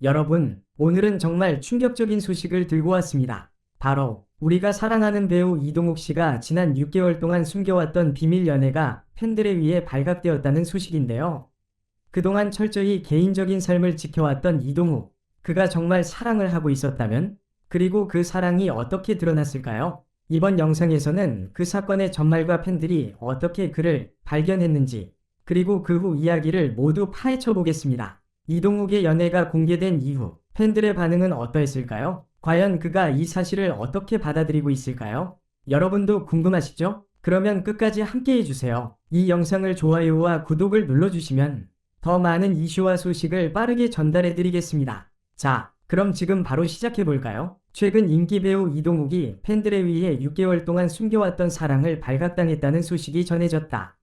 여러분, 오늘은 정말 충격적인 소식을 들고 왔습니다. 바로 우리가 사랑하는 배우 이동욱 씨가 지난 6개월 동안 숨겨왔던 비밀 연애가 팬들에 의해 발각되었다는 소식인데요. 그동안 철저히 개인적인 삶을 지켜왔던 이동욱, 그가 정말 사랑을 하고 있었다면? 그리고 그 사랑이 어떻게 드러났을까요? 이번 영상에서는 그 사건의 전말과 팬들이 어떻게 그를 발견했는지, 그리고 그 후 이야기를 모두 파헤쳐 보겠습니다. 이동욱의 연애가 공개된 이후 팬들의 반응은 어떠했을까요? 과연 그가 이 사실을 어떻게 받아들이고 있을까요? 여러분도 궁금하시죠? 그러면 끝까지 함께 해주세요. 이 영상을 좋아요와 구독을 눌러주시면 더 많은 이슈와 소식을 빠르게 전달해드리겠습니다. 자, 그럼 지금 바로 시작해볼까요? 최근 인기 배우 이동욱이 팬들에 의해 6개월 동안 숨겨왔던 사랑을 발각당했다는 소식이 전해졌다.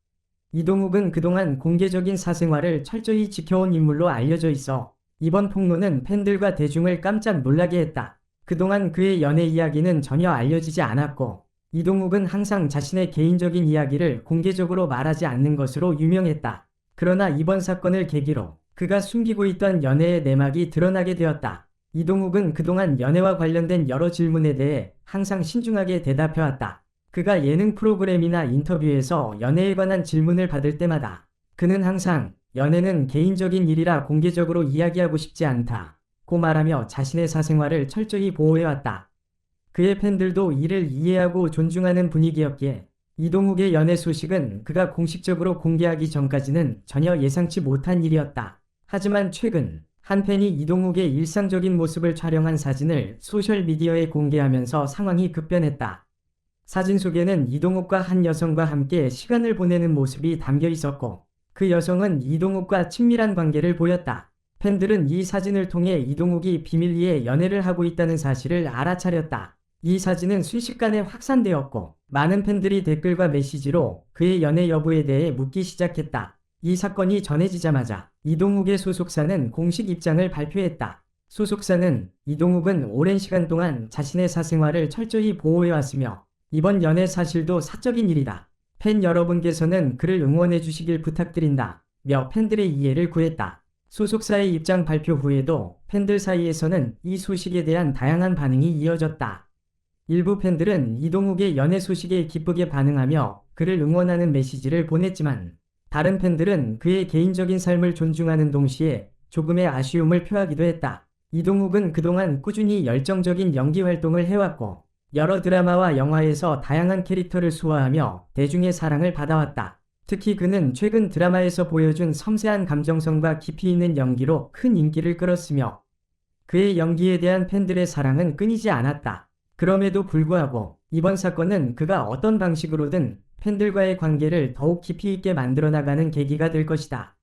이동욱은 그동안 공개적인 사생활을 철저히 지켜온 인물로 알려져 있어 이번 폭로는 팬들과 대중을 깜짝 놀라게 했다. 그동안 그의 연애 이야기는 전혀 알려지지 않았고 이동욱은 항상 자신의 개인적인 이야기를 공개적으로 말하지 않는 것으로 유명했다. 그러나 이번 사건을 계기로 그가 숨기고 있던 연애의 내막이 드러나게 되었다. 이동욱은 그동안 연애와 관련된 여러 질문에 대해 항상 신중하게 대답해왔다. 그가 예능 프로그램이나 인터뷰에서 연애에 관한 질문을 받을 때마다 그는 항상 연애는 개인적인 일이라 공개적으로 이야기하고 싶지 않다고 말하며 자신의 사생활을 철저히 보호해왔다. 그의 팬들도 이를 이해하고 존중하는 분위기였기에 이동욱의 연애 소식은 그가 공식적으로 공개하기 전까지는 전혀 예상치 못한 일이었다. 하지만 최근 한 팬이 이동욱의 일상적인 모습을 촬영한 사진을 소셜미디어에 공개하면서 상황이 급변했다. 사진 속에는 이동욱과 한 여성과 함께 시간을 보내는 모습이 담겨 있었고 그 여성은 이동욱과 친밀한 관계를 보였다. 팬들은 이 사진을 통해 이동욱이 비밀리에 연애를 하고 있다는 사실을 알아차렸다. 이 사진은 순식간에 확산되었고 많은 팬들이 댓글과 메시지로 그의 연애 여부에 대해 묻기 시작했다. 이 사건이 전해지자마자 이동욱의 소속사는 공식 입장을 발표했다. 소속사는 이동욱은 오랜 시간 동안 자신의 사생활을 철저히 보호해왔으며 이번 연애 사실도 사적인 일이다. 팬 여러분께서는 그를 응원해 주시길 부탁드린다. 며 팬들의 이해를 구했다. 소속사의 입장 발표 후에도 팬들 사이에서는 이 소식에 대한 다양한 반응이 이어졌다. 일부 팬들은 이동욱의 연애 소식에 기쁘게 반응하며 그를 응원하는 메시지를 보냈지만 다른 팬들은 그의 개인적인 삶을 존중하는 동시에 조금의 아쉬움을 표하기도 했다. 이동욱은 그동안 꾸준히 열정적인 연기 활동을 해왔고 여러 드라마와 영화에서 다양한 캐릭터를 소화하며 대중의 사랑을 받아왔다. 특히 그는 최근 드라마에서 보여준 섬세한 감정성과 깊이 있는 연기로 큰 인기를 끌었으며 그의 연기에 대한 팬들의 사랑은 끊이지 않았다. 그럼에도 불구하고 이번 사건은 그가 어떤 방식으로든 팬들과의 관계를 더욱 깊이 있게 만들어 나가는 계기가 될 것이다.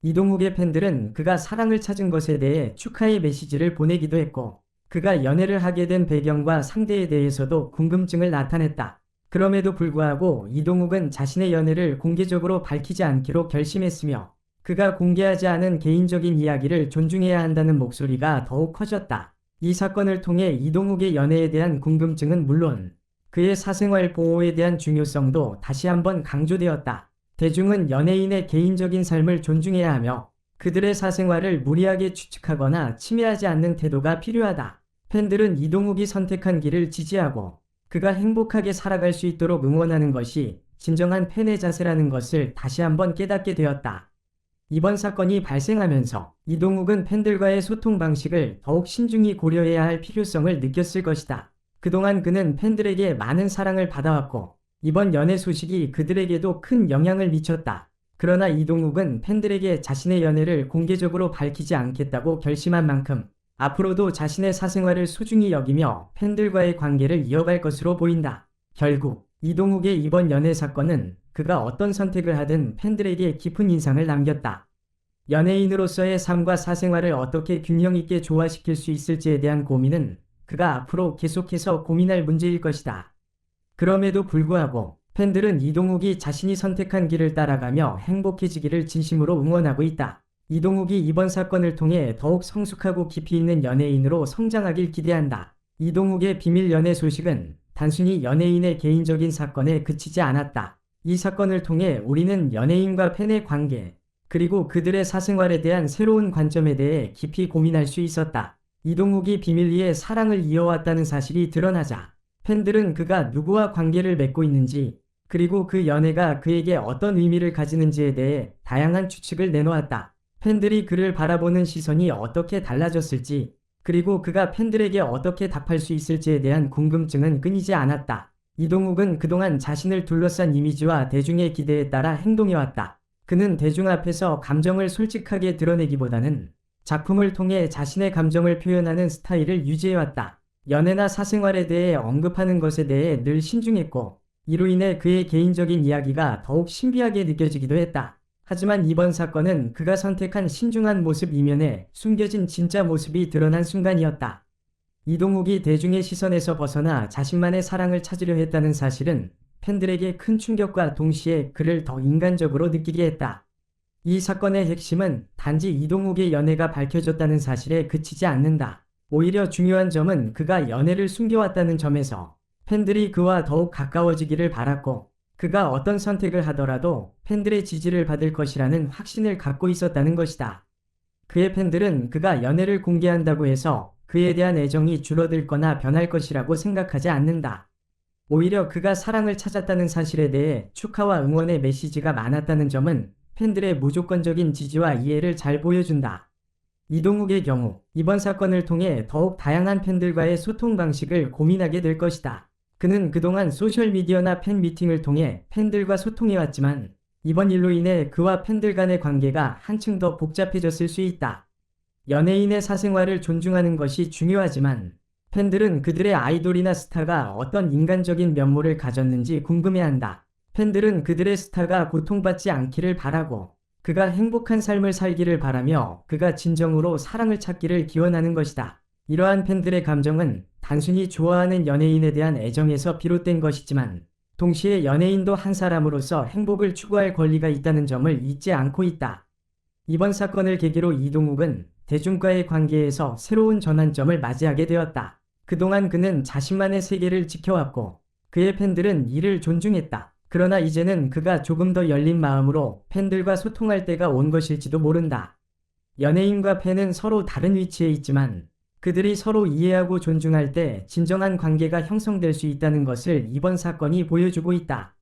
이동욱의 팬들은 그가 사랑을 찾은 것에 대해 축하의 메시지를 보내기도 했고 그가 연애를 하게 된 배경과 상대에 대해서도 궁금증을 나타냈다. 그럼에도 불구하고 이동욱은 자신의 연애를 공개적으로 밝히지 않기로 결심했으며 그가 공개하지 않은 개인적인 이야기를 존중해야 한다는 목소리가 더욱 커졌다. 이 사건을 통해 이동욱의 연애에 대한 궁금증은 물론 그의 사생활 보호에 대한 중요성도 다시 한번 강조되었다. 대중은 연예인의 개인적인 삶을 존중해야 하며 그들의 사생활을 무리하게 추측하거나 침해하지 않는 태도가 필요하다. 팬들은 이동욱이 선택한 길을 지지하고 그가 행복하게 살아갈 수 있도록 응원하는 것이 진정한 팬의 자세라는 것을 다시 한번 깨닫게 되었다. 이번 사건이 발생하면서 이동욱은 팬들과의 소통 방식을 더욱 신중히 고려해야 할 필요성을 느꼈을 것이다. 그동안 그는 팬들에게 많은 사랑을 받아왔고 이번 연애 소식이 그들에게도 큰 영향을 미쳤다. 그러나 이동욱은 팬들에게 자신의 연애를 공개적으로 밝히지 않겠다고 결심한 만큼 앞으로도 자신의 사생활을 소중히 여기며 팬들과의 관계를 이어갈 것으로 보인다. 결국 이동욱의 이번 연애 사건은 그가 어떤 선택을 하든 팬들에게 깊은 인상을 남겼다. 연예인으로서의 삶과 사생활을 어떻게 균형 있게 조화시킬 수 있을지에 대한 고민은 그가 앞으로 계속해서 고민할 문제일 것이다. 그럼에도 불구하고 팬들은 이동욱이 자신이 선택한 길을 따라가며 행복해지기를 진심으로 응원하고 있다. 이동욱이 이번 사건을 통해 더욱 성숙하고 깊이 있는 연예인으로 성장하길 기대한다. 이동욱의 비밀 연애 소식은 단순히 연예인의 개인적인 사건에 그치지 않았다. 이 사건을 통해 우리는 연예인과 팬의 관계, 그리고 그들의 사생활에 대한 새로운 관점에 대해 깊이 고민할 수 있었다. 이동욱이 비밀리에 사랑을 이어왔다는 사실이 드러나자 팬들은 그가 누구와 관계를 맺고 있는지, 그리고 그 연애가 그에게 어떤 의미를 가지는지에 대해 다양한 추측을 내놓았다. 팬들이 그를 바라보는 시선이 어떻게 달라졌을지, 그리고 그가 팬들에게 어떻게 답할 수 있을지에 대한 궁금증은 끊이지 않았다. 이동욱은 그동안 자신을 둘러싼 이미지와 대중의 기대에 따라 행동해왔다. 그는 대중 앞에서 감정을 솔직하게 드러내기보다는 작품을 통해 자신의 감정을 표현하는 스타일을 유지해왔다. 연애나 사생활에 대해 언급하는 것에 대해 늘 신중했고, 이로 인해 그의 개인적인 이야기가 더욱 신비하게 느껴지기도 했다. 하지만 이번 사건은 그가 선택한 신중한 모습 이면에 숨겨진 진짜 모습이 드러난 순간이었다. 이동욱이 대중의 시선에서 벗어나 자신만의 사랑을 찾으려 했다는 사실은 팬들에게 큰 충격과 동시에 그를 더 인간적으로 느끼게 했다. 이 사건의 핵심은 단지 이동욱의 연애가 밝혀졌다는 사실에 그치지 않는다. 오히려 중요한 점은 그가 연애를 숨겨왔다는 점에서 팬들이 그와 더욱 가까워지기를 바랐고, 그가 어떤 선택을 하더라도 팬들의 지지를 받을 것이라는 확신을 갖고 있었다는 것이다. 그의 팬들은 그가 연애를 공개한다고 해서 그에 대한 애정이 줄어들거나 변할 것이라고 생각하지 않는다. 오히려 그가 사랑을 찾았다는 사실에 대해 축하와 응원의 메시지가 많았다는 점은 팬들의 무조건적인 지지와 이해를 잘 보여준다. 이동욱의 경우 이번 사건을 통해 더욱 다양한 팬들과의 소통 방식을 고민하게 될 것이다. 그는 그동안 소셜미디어나 팬미팅을 통해 팬들과 소통해왔지만 이번 일로 인해 그와 팬들 간의 관계가 한층 더 복잡해졌을 수 있다. 연예인의 사생활을 존중하는 것이 중요하지만 팬들은 그들의 아이돌이나 스타가 어떤 인간적인 면모를 가졌는지 궁금해한다. 팬들은 그들의 스타가 고통받지 않기를 바라고, 그가 행복한 삶을 살기를 바라며 그가 진정으로 사랑을 찾기를 기원하는 것이다. 이러한 팬들의 감정은 단순히 좋아하는 연예인에 대한 애정에서 비롯된 것이지만 동시에 연예인도 한 사람으로서 행복을 추구할 권리가 있다는 점을 잊지 않고 있다. 이번 사건을 계기로 이동욱은 대중과의 관계에서 새로운 전환점을 맞이하게 되었다. 그동안 그는 자신만의 세계를 지켜왔고 그의 팬들은 이를 존중했다. 그러나 이제는 그가 조금 더 열린 마음으로 팬들과 소통할 때가 온 것일지도 모른다. 연예인과 팬은 서로 다른 위치에 있지만 그들이 서로 이해하고 존중할 때 진정한 관계가 형성될 수 있다는 것을 이번 사건이 보여주고 있다.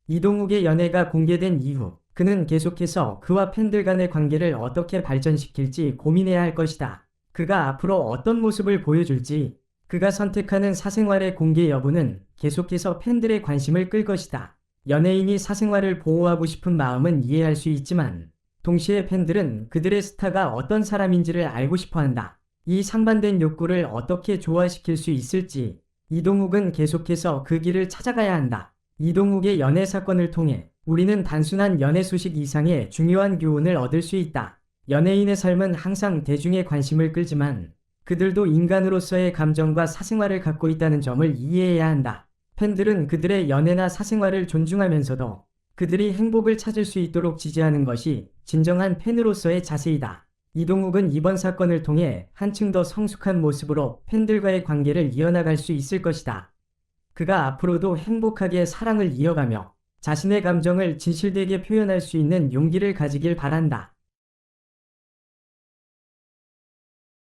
이동욱의 연애가 공개된 이후 그는 계속해서 그와 팬들 간의 관계를 어떻게 발전시킬지 고민해야 할 것이다. 그가 앞으로 어떤 모습을 보여줄지, 그가 선택하는 사생활의 공개 여부는 계속해서 팬들의 관심을 끌 것이다. 연예인이 사생활을 보호하고 싶은 마음은 이해할 수 있지만 동시에 팬들은 그들의 스타가 어떤 사람인지를 알고 싶어 한다. 이 상반된 욕구를 어떻게 조화시킬 수 있을지 이동욱은 계속해서 그 길을 찾아가야 한다. 이동욱의 연애 사건을 통해 우리는 단순한 연애 소식 이상의 중요한 교훈을 얻을 수 있다. 연예인의 삶은 항상 대중의 관심을 끌지만 그들도 인간으로서의 감정과 사생활을 갖고 있다는 점을 이해해야 한다. 팬들은 그들의 연애나 사생활을 존중하면서도 그들이 행복을 찾을 수 있도록 지지하는 것이 진정한 팬으로서의 자세이다. 이동욱은 이번 사건을 통해 한층 더 성숙한 모습으로 팬들과의 관계를 이어나갈 수 있을 것이다. 그가 앞으로도 행복하게 사랑을 이어가며 자신의 감정을 진실되게 표현할 수 있는 용기를 가지길 바란다.